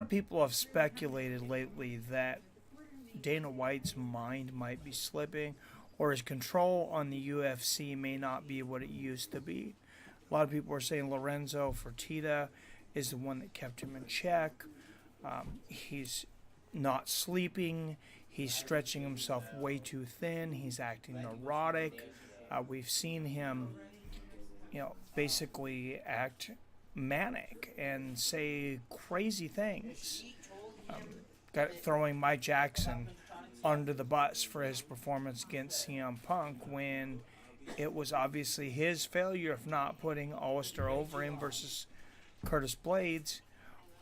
of people have speculated lately that Dana White's mind might be slipping, or his control on the UFC may not be what it used to be. A lot of people are saying Lorenzo Fertitta is the one that kept him in check. He's not sleeping. He's stretching himself way too thin. He's acting neurotic. We've seen him, basically act manic and say crazy things. Throwing Mike Jackson under the bus for his performance against CM Punk when it was obviously his failure of not putting Alistair Overeem versus Curtis Blades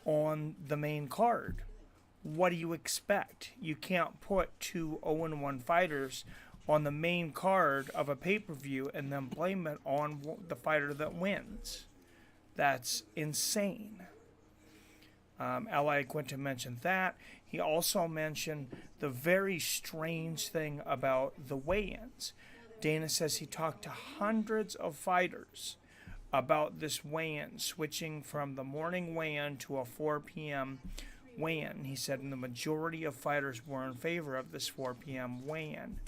on the main card. What do you expect? You can't put two 0-1 fighters on the main card of a pay-per-view and then blame it on the fighter that wins. That's insane. Iaquinta mentioned that. He also mentioned the very strange thing about the weigh-ins. Dana says he talked to hundreds of fighters about this weigh-in, switching from the morning weigh-in to a 4 p.m. weigh-in. He said the majority of fighters were in favor of this 4 p.m. weigh-in.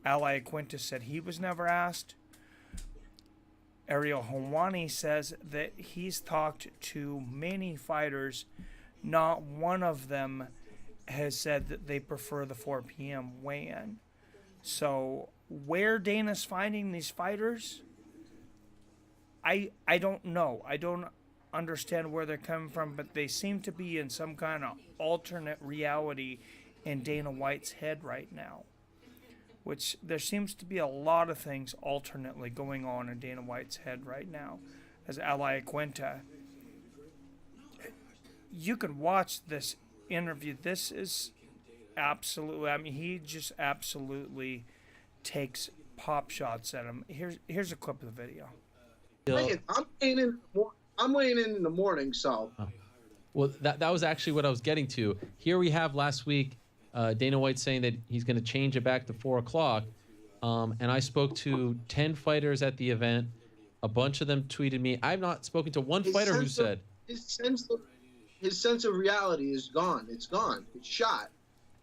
Iaquinta said he was never asked. Ariel Helwani says that he's talked to many fighters. Not one of them has said that they prefer the 4 p.m. weigh-in. So where Dana's finding these fighters, I don't know. I don't understand where they're coming from, but they seem to be in some kind of alternate reality in Dana White's head right now. Which there seems to be a lot of things alternately going on in Dana White's head right now. As Iaquinta, you can watch this interview. This is absolutely, he just absolutely takes pop shots at him. Here's a clip of the video. I'm weighing in the morning, so. Oh. Well, that was actually what I was getting to. Here we have last week Dana White saying that he's going to change it back to 4 o'clock. And I spoke to 10 fighters at the event. A bunch of them tweeted me. I've not spoken to one fighter who said. His sense of reality is gone. It's gone. It's shot.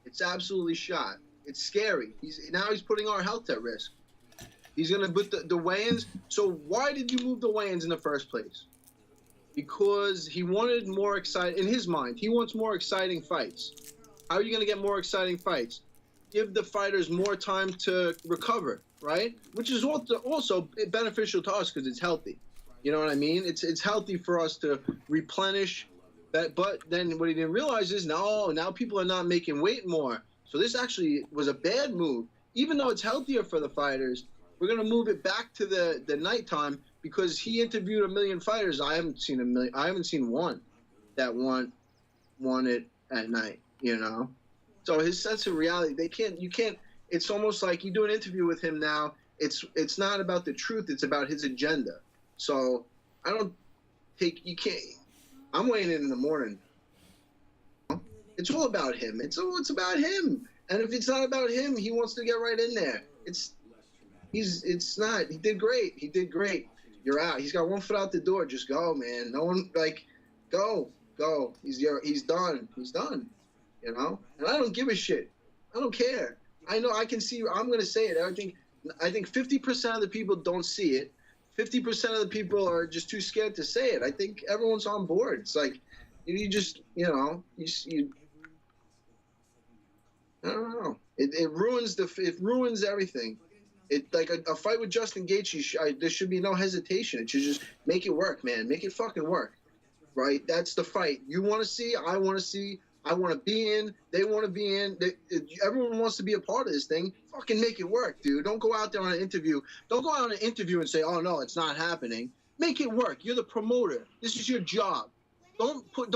It's absolutely shot. It's scary. He's putting our health at risk. He's going to put the weigh-ins. So why did you move the weigh-ins in the first place? Because he wanted more exciting. In his mind, he wants more exciting fights. How are you going to get more exciting fights? Give the fighters more time to recover, right? Which is also beneficial to us because it's healthy. You know what I mean? It's healthy for us to replenish that. But then what he didn't realize is now people are not making weight more. So this actually was a bad move. Even though it's healthier for the fighters, we're going to move it back to the nighttime because he interviewed a million fighters. I haven't seen one that won it at night. So his sense of reality, you can't, it's almost like you do an interview with him now, it's not about the truth, it's about his agenda. So I'm weighing in the morning. It's all about him. It's about him. And if it's not about him, he wants to get right in there. It's not, he did great. You're out. He's got one foot out the door. Just go, man. No one, go. He's done. And I don't give a shit. I don't care. I know I can see. I'm going to say it. I think 50% of the people don't see it. 50% of the people are just too scared to say it. I think everyone's on board. It's like you just, I don't know. It ruins everything. It like a fight with Justin Gaethje. There should be no hesitation. It should just make it work, man. Make it fucking work, right? That's the fight you want to see. I want to see. I want to be in. They want to be in. Everyone wants to be a part of this thing. Fucking make it work, dude. Don't go out there on an interview. Don't go out on an interview and say, "Oh no, it's not happening." Make it work. You're the promoter. This is your job. Don't put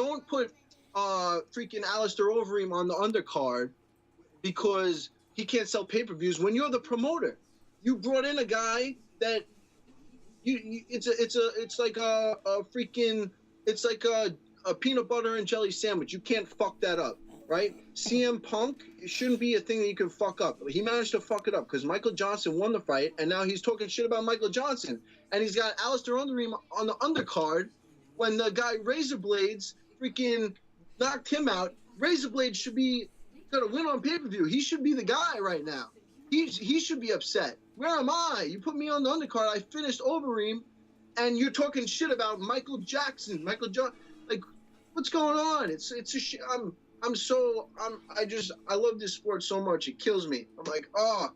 freaking Alistair Overeem on the undercard because he can't sell pay-per-views when you're the promoter. You brought in a guy that it's like a peanut butter and jelly sandwich. You can't fuck that up, right? CM Punk, it shouldn't be a thing that you can fuck up. He managed to fuck it up because Michael Johnson won the fight, and now he's talking shit about Michael Johnson. And he's got Alistair Overeem on the undercard when the guy Razor Blades freaking knocked him out. Razor Blade should be gonna win on pay-per-view. He should be the guy right now. He should be upset. Where am I? You put me on the undercard. I finished Overeem, and you're talking shit about Michael Jackson. Like, what's going on? It's a I love this sport so much. It kills me. I'm like, oh,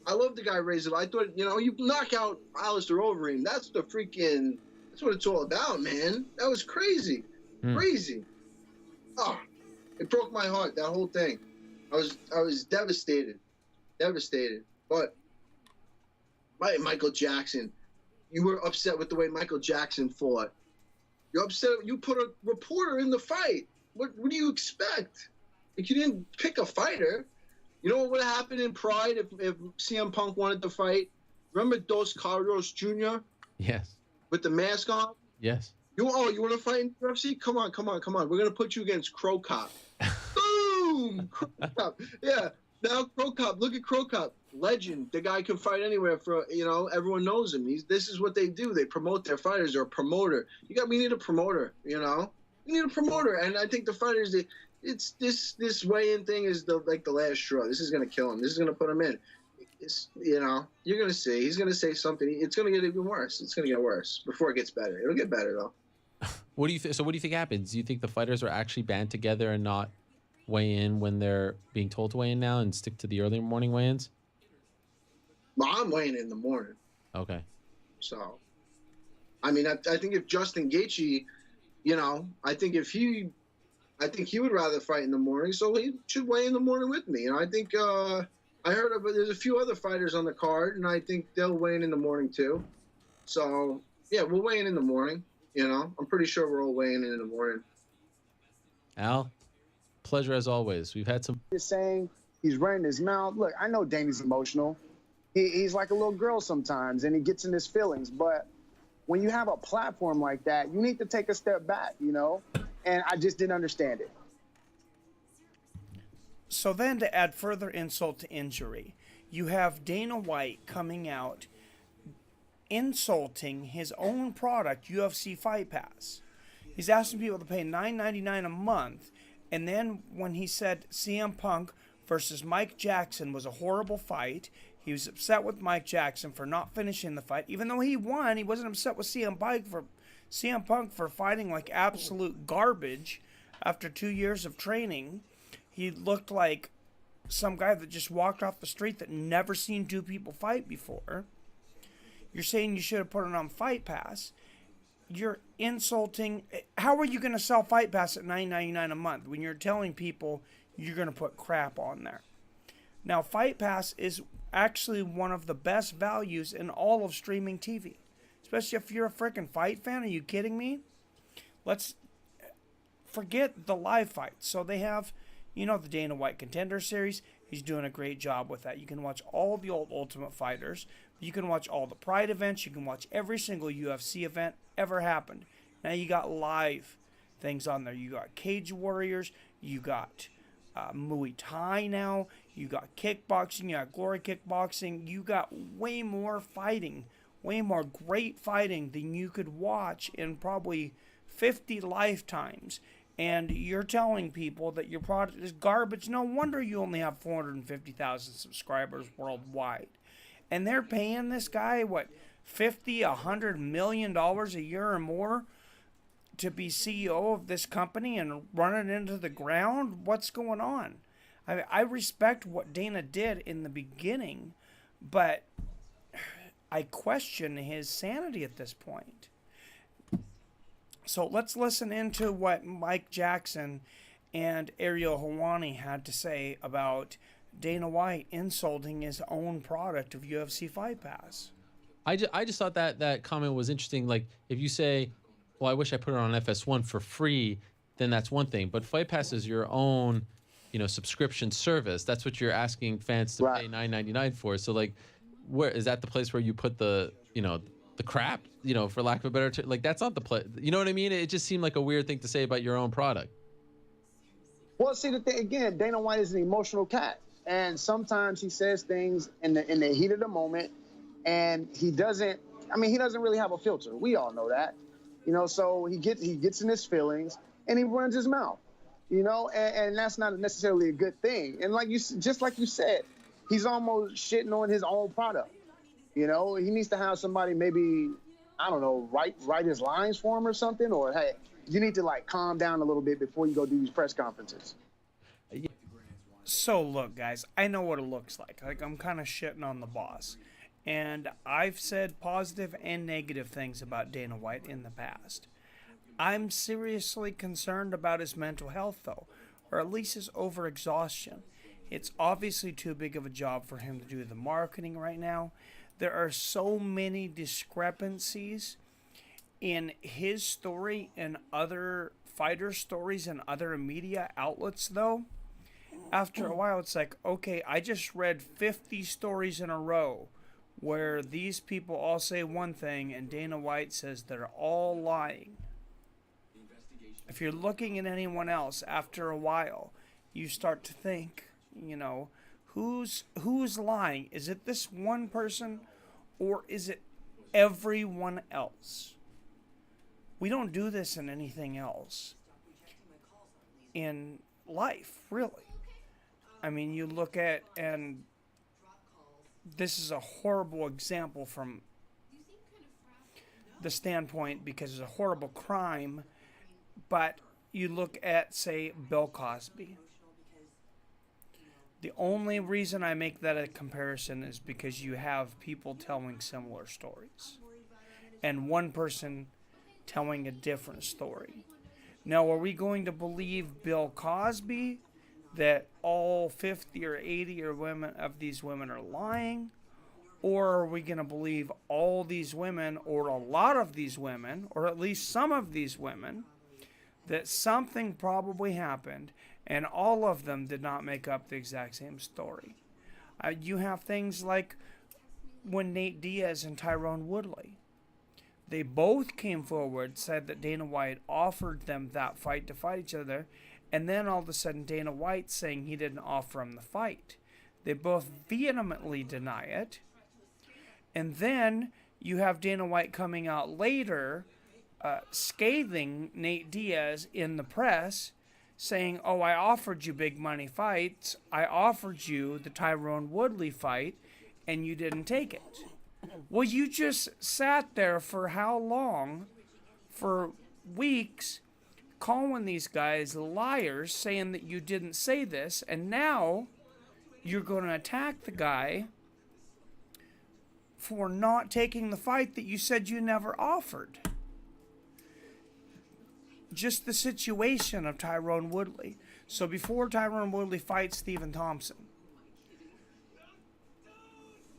I love the guy Razor. I thought, you knock out Alistair Overeem. That's what it's all about, man. That was crazy. Crazy. Oh, it broke my heart, that whole thing. I was devastated. But Michael Jackson, you were upset with the way Michael Jackson fought. You're upset. You put a reporter in the fight. What do you expect? Like, you didn't pick a fighter. You know what would have happened in Pride if CM Punk wanted to fight? Remember Dos Carlos Jr.? Yes. With the mask on? Yes. You want to fight in UFC? Come on. We're going to put you against Crow Cop. Boom! Crow Cop. Yeah. Now Crow Cop. Look at Crow Cop. Legend. The guy can fight anywhere everyone knows him. This is what they do. They promote their fighters. They're a promoter. We need a promoter, We need a promoter. And I think the fighters, it's this weigh-in thing is the last straw. This is going to kill him. This is going to put him in. You're going to see. He's going to say something. It's going to get even worse. It's going to get worse before it gets better. It'll get better, though. What do you think happens? Do you think the fighters are actually band together and not weigh in when they're being told to weigh in now and stick to the early morning weigh-ins? Well, I'm weighing in the morning. Okay. So, I think if Justin Gaethje, I think he would rather fight in the morning, so he should weigh in the morning with me. And I think I heard there's a few other fighters on the card, and I think they'll weigh in the morning too. So, yeah, we'll weigh in the morning. I'm pretty sure we're all weighing in the morning. Al, pleasure as always. We've had some. He's saying he's running his mouth. Look, I know Danny's emotional. He's like a little girl sometimes, and he gets in his feelings. But when you have a platform like that, you need to take a step back, And I just didn't understand it. So then, to add further insult to injury, you have Dana White coming out insulting his own product, UFC Fight Pass. He's asking people to pay $9.99 a month, and then when he said CM Punk versus Mike Jackson was a horrible fight, he was upset with Mike Jackson for not finishing the fight. Even though he won, he wasn't upset with CM Punk for fighting like absolute garbage after 2 years of training. He looked like some guy that just walked off the street that never seen two people fight before. You're saying you should have put it on Fight Pass. You're insulting. How are you going to sell Fight Pass at $9.99 a month when you're telling people you're going to put crap on there? Now, Fight Pass is actually one of the best values in all of streaming TV. Especially if you're a freaking fight fan. Are you kidding me? Let's forget the live fights. So they have, the Dana White Contender Series. He's doing a great job with that. You can watch all the old Ultimate Fighters. You can watch all the Pride events. You can watch every single UFC event ever happened. Now you got live things on there. You got Cage Warriors. You got Muay Thai now. You got kickboxing. You got Glory Kickboxing. You got way more fighting. Way more great fighting than you could watch in probably 50 lifetimes. And you're telling people that your product is garbage. No wonder you only have 450,000 subscribers worldwide. And they're paying this guy, $50, $100 million a year or more to be CEO of this company and run it into the ground? What's going on? I respect what Dana did in the beginning, but I question his sanity at this point. So let's listen into what Mike Jackson and Ariel Helwani had to say about Dana White insulting his own product of UFC Fight Pass. I just thought that comment was interesting. Like, if you say, well, I wish I put it on FS1 for free, then that's one thing. But Fight Pass is your own, subscription service. That's what you're asking fans to pay $9.99 for. So, like, where is that the place where you put the crap, for lack of a better term? Like, that's not the place. You know what I mean? It just seemed like a weird thing to say about your own product. Well, see, the thing again, Dana White is an emotional cat, and sometimes he says things in the heat of the moment, and he doesn't really have a filter. We all know that, so he gets in his feelings and he runs his mouth. you know, and that's not necessarily a good thing. And just like you said, he's almost shitting on his own product. You know, he needs to have somebody maybe, I don't know, write his lines for him or something. Or hey, you need to like calm down a little bit before you go do these press conferences. So look, guys, I know what it looks like. Like I'm kind of shitting on the boss, and I've said positive and negative things about Dana White in the past. I'm seriously concerned about his mental health, though, or at least his overexhaustion. It's obviously too big of a job for him to do the marketing right now. There are so many discrepancies in his story and other fighter stories and other media outlets, though. After a while, it's like, okay, I just read 50 stories in a row where these people all say one thing and Dana White says they're all lying. If you're looking at anyone else, after a while, you start to think, you know, who's lying? Is it this one person or is it everyone else? We don't do this in anything else in life, really. I mean, you look at, and this is a horrible example from the standpoint because it's a horrible crime, but you look at, say, Bill Cosby. The only reason I make that a comparison is because you have people telling similar stories and one person telling a different story. Now, are we going to believe Bill Cosby that all 50 or 80 or women of these women are lying? Or are we going to believe all these women, or a lot of these women, or at least some of these women, that something probably happened and all of them did not make up the exact same story? You have things like when Nate Diaz and Tyrone Woodley, they both came forward, said that Dana White offered them that fight to fight each other, and then all of a sudden Dana White saying he didn't offer him the fight. They both vehemently deny it. And then you have Dana White coming out later, scathing Nate Diaz in the press, saying, oh, I offered you big money fights. I offered you the Tyrone Woodley fight, and you didn't take it. Well, you just sat there for how long? For weeks, calling these guys liars, saying that you didn't say this, and now you're going to attack the guy for not taking the fight that you said you never offered. Just the situation of Tyrone Woodley. So before Tyrone Woodley fights Stephen Thompson,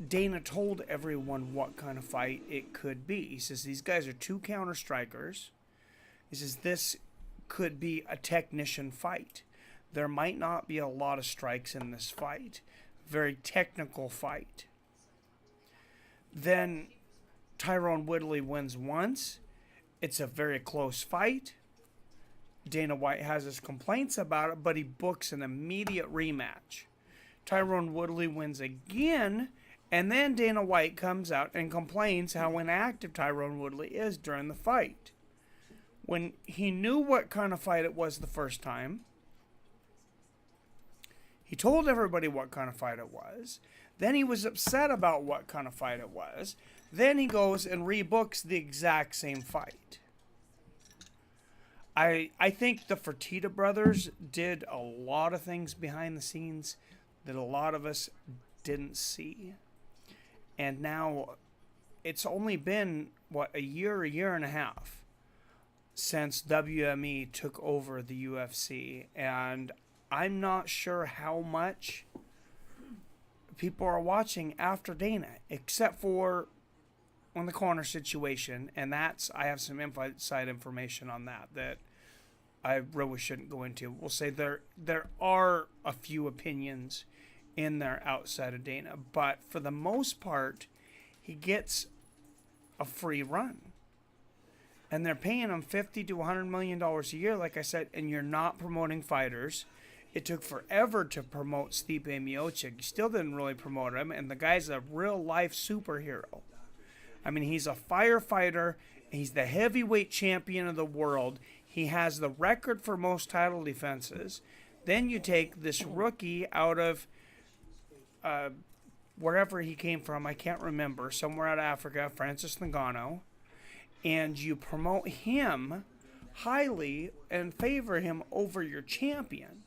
Dana told everyone what kind of fight it could be. He says these guys are two counter strikers. He says this could be a technician fight. There might not be a lot of strikes in this fight. Very technical fight. Then Tyrone Woodley wins once. It's a very close fight. Dana White has his complaints about it, but he books an immediate rematch. Tyrone Woodley wins again, and then Dana White comes out and complains how inactive Tyrone Woodley is during the fight. When he knew what kind of fight it was the first time, he told everybody what kind of fight it was. Then he was upset about what kind of fight it was. Then he goes and rebooks the exact same fight. I think the Fertitta brothers did a lot of things behind the scenes that a lot of us didn't see. And now it's only been, a year and a half since WME took over the UFC. And I'm not sure how much people are watching after Dana, except for on the corner situation. And that's, I have some inside information on that I really shouldn't go into. We'll say there are a few opinions in there outside of Dana, but for the most part, he gets a free run. And they're paying him $50 to $100 million a year, like I said, and you're not promoting fighters. It took forever to promote Stipe Miocic. You still didn't really promote him, and the guy's a real-life superhero. I mean, he's a firefighter. He's the heavyweight champion of the world. He has the record for most title defenses. Then you take this rookie out of wherever he came from, I can't remember, somewhere out of Africa, Francis Ngannou, and you promote him highly and favor him over your champion.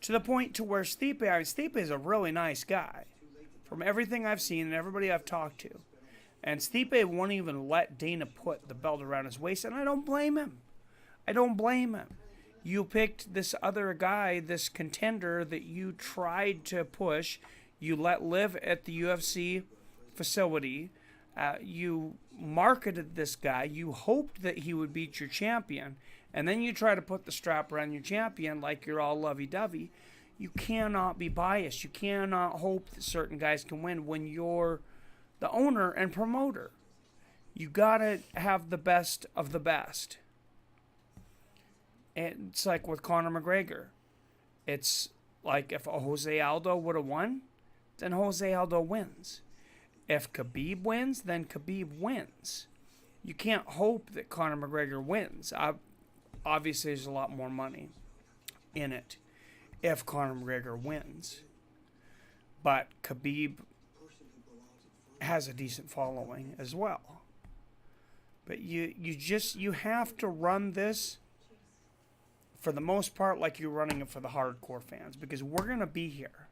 To the point to where Stipe is a really nice guy. From everything I've seen and everybody I've talked to. And Stipe won't even let Dana put the belt around his waist, and I don't blame him. I don't blame him. You picked this other guy, this contender that you tried to push. You let live at the UFC facility. You marketed this guy. You hoped that he would beat your champion. And then you try to put the strap around your champion like you're all lovey-dovey. You cannot be biased. You cannot hope that certain guys can win when you're the owner and promoter. You got to have the best of the best. And it's like with Conor McGregor. It's like if Jose Aldo would have won, then Jose Aldo wins. If Khabib wins, then Khabib wins. You can't hope that Conor McGregor wins. Obviously, there's a lot more money in it if Conor McGregor wins. But Khabib has a decent following as well. But you have to run this for the most part like you're running it for the hardcore fans, because we're going to be here.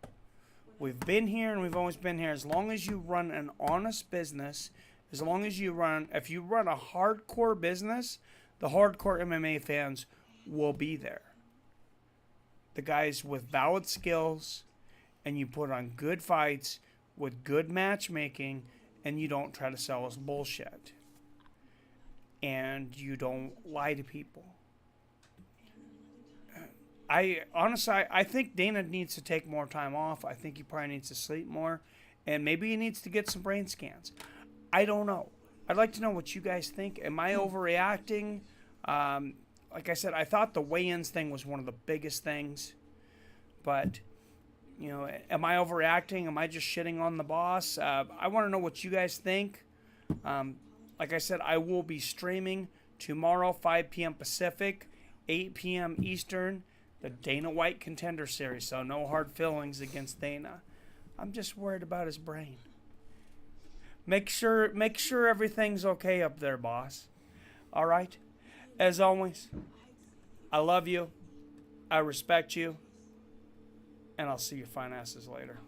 We've been here and we've always been here. As long as you run an honest business, as long as if you run a hardcore business, the hardcore MMA fans will be there. The guys with valid skills, and you put on good fights with good matchmaking, and you don't try to sell us bullshit. And you don't lie to people. I think Dana needs to take more time off. I think he probably needs to sleep more. And maybe he needs to get some brain scans. I don't know. I'd like to know what you guys think. Am I overreacting? Like I said, I thought the weigh-ins thing was one of the biggest things. But, am I overreacting? Am I just shitting on the boss? I want to know what you guys think. Like I said, I will be streaming tomorrow, 5 p.m. Pacific, 8 p.m. Eastern, the Dana White Contender Series. So no hard feelings against Dana. I'm just worried about his brain. Make sure everything's okay up there, boss. All right? As always, I love you. I respect you. And I'll see you fine asses later.